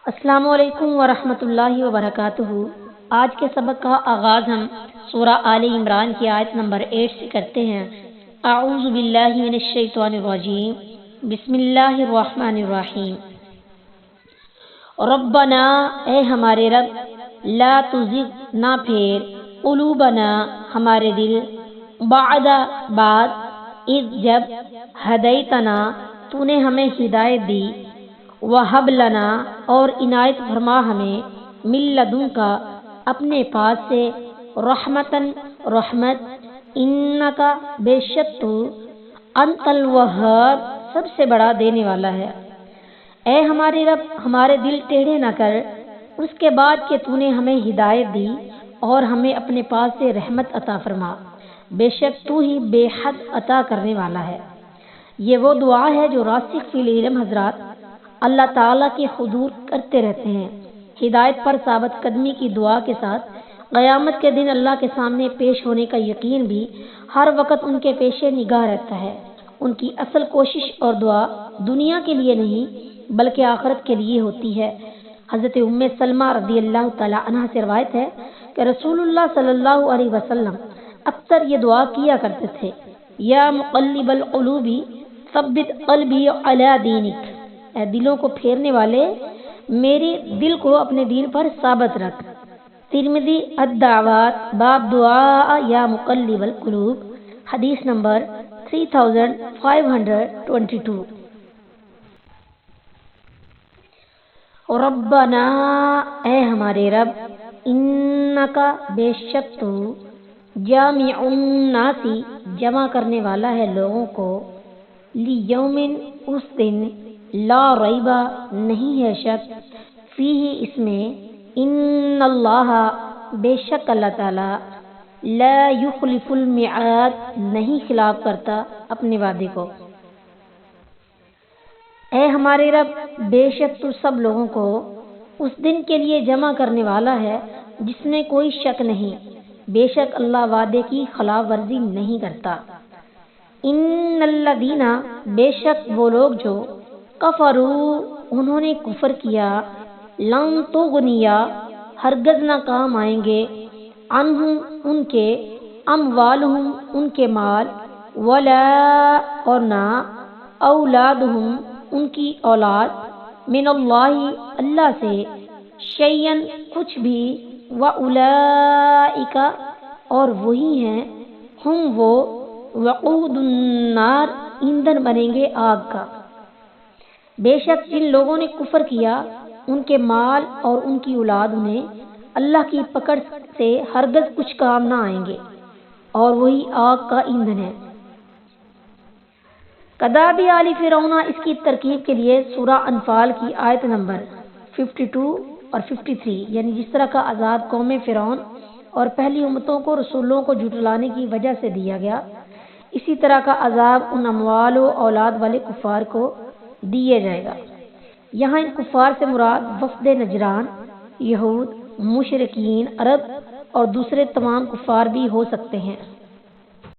السلام علیکم ورحمۃ اللہ وبرکاتہ۔ آج کے سبق کا آغاز ہم سورہ آل عمران کی آیت نمبر 8 سے کرتے ہیں۔ اعوذ باللہ من الشیطان الرجیم، بسم اللہ الرحمن الرحیم۔ ربنا، اے ہمارے رب، لا تزغ، نہ پھیر، قلوبنا، ہمارے دل، بعد، بعد، اذ، جب، ہدیتنا، تو نے ہمیں ہدایت دی، وہب لنا، اور عنایت فرما ہمیں، من لدنک، اپنے پاس سے، رحمتن، رحمت، انک، بے شک تو، انت الوہاب، سب سے بڑا دینے والا ہے۔ اے ہمارے رب، ہمارے دل ٹیڑھے نہ کر اس کے بعد کہ تو نے ہمیں ہدایت دی اور ہمیں اپنے پاس سے رحمت عطا فرما، بے شک تو ہی بے حد عطا کرنے والا ہے۔ یہ وہ دعا ہے جو راسخ فی العلم حضرات اللہ تعالیٰ کے حضور کرتے رہتے ہیں۔ ہدایت پر ثابت قدمی کی دعا کے ساتھ قیامت کے دن اللہ کے سامنے پیش ہونے کا یقین بھی ہر وقت ان کے پیش نگاہ رہتا ہے۔ ان کی اصل کوشش اور دعا دنیا کے لیے نہیں بلکہ آخرت کے لیے ہوتی ہے۔ حضرت ام سلمہ رضی اللہ تعالی عنہ سے روایت ہے کہ رسول اللہ صلی اللہ علیہ وسلم اکثر یہ دعا کیا کرتے تھے، یا مقلب القلوب ثبت قلبی علی دینک، اے دلوں کو پھیرنے والے، میرے دل کو اپنے دین پر ثابت رکھ۔ ترمذی الدعوات، باب دعا یا مقلب القلوب، حدیث نمبر 3522۔ ربنا، اے ہمارے رب، انکا، بے شک تو، جامع الناس، جمع کرنے والا ہے لوگوں کو، لیوم، اس دن، لا ریبہ، نہیں ہے شک، فیہ، اس میں، ان اللہ، بے شک اللہ تعالی، لا یخلف المعاد، نہیں خلاف کرتا اپنے وعدے کو۔ اے ہمارے رب، بے شک تو سب لوگوں کو اس دن کے لیے جمع کرنے والا ہے جس میں کوئی شک نہیں، بے شک اللہ وعدے کی خلاف ورزی نہیں کرتا۔ ان الذین، بے شک وہ لوگ جو، کفروا، انہوں نے کفر کیا، لن تغنیا، ہرگز نہ کام آئیں گے، عنہم، ان کے، اموالہم، ان کے مال، ولا، اور نہ، اولادہم، ان کی اولاد، من اللہ، اللہ سے، شیئن، کچھ بھی، واولئک، اور وہی ہیں، ہم وہ، وقود النار، ایندھن بنیں گے آگ کا۔ بے شک جن لوگوں نے کفر کیا ان کے مال اور ان کی اولاد انہیں اللہ کی پکڑ سے ہرگز کچھ کام نہ آئیں گے اور وہی آگ کا ایندھن ہے۔ کداب آل فرعون، اس کی ترکیب کے لیے سورہ انفال کی آیت نمبر 52 اور 53، یعنی جس طرح کا عذاب قوم فرعون اور پہلی امتوں کو رسولوں کو جھٹلانے کی وجہ سے دیا گیا، اسی طرح کا عذاب ان اموال و اولاد والے کفار کو دیا جائے گا۔ یہاں ان کفار سے مراد وفد نجران، یہود، مشرکین عرب اور دوسرے تمام کفار بھی ہو سکتے ہیں۔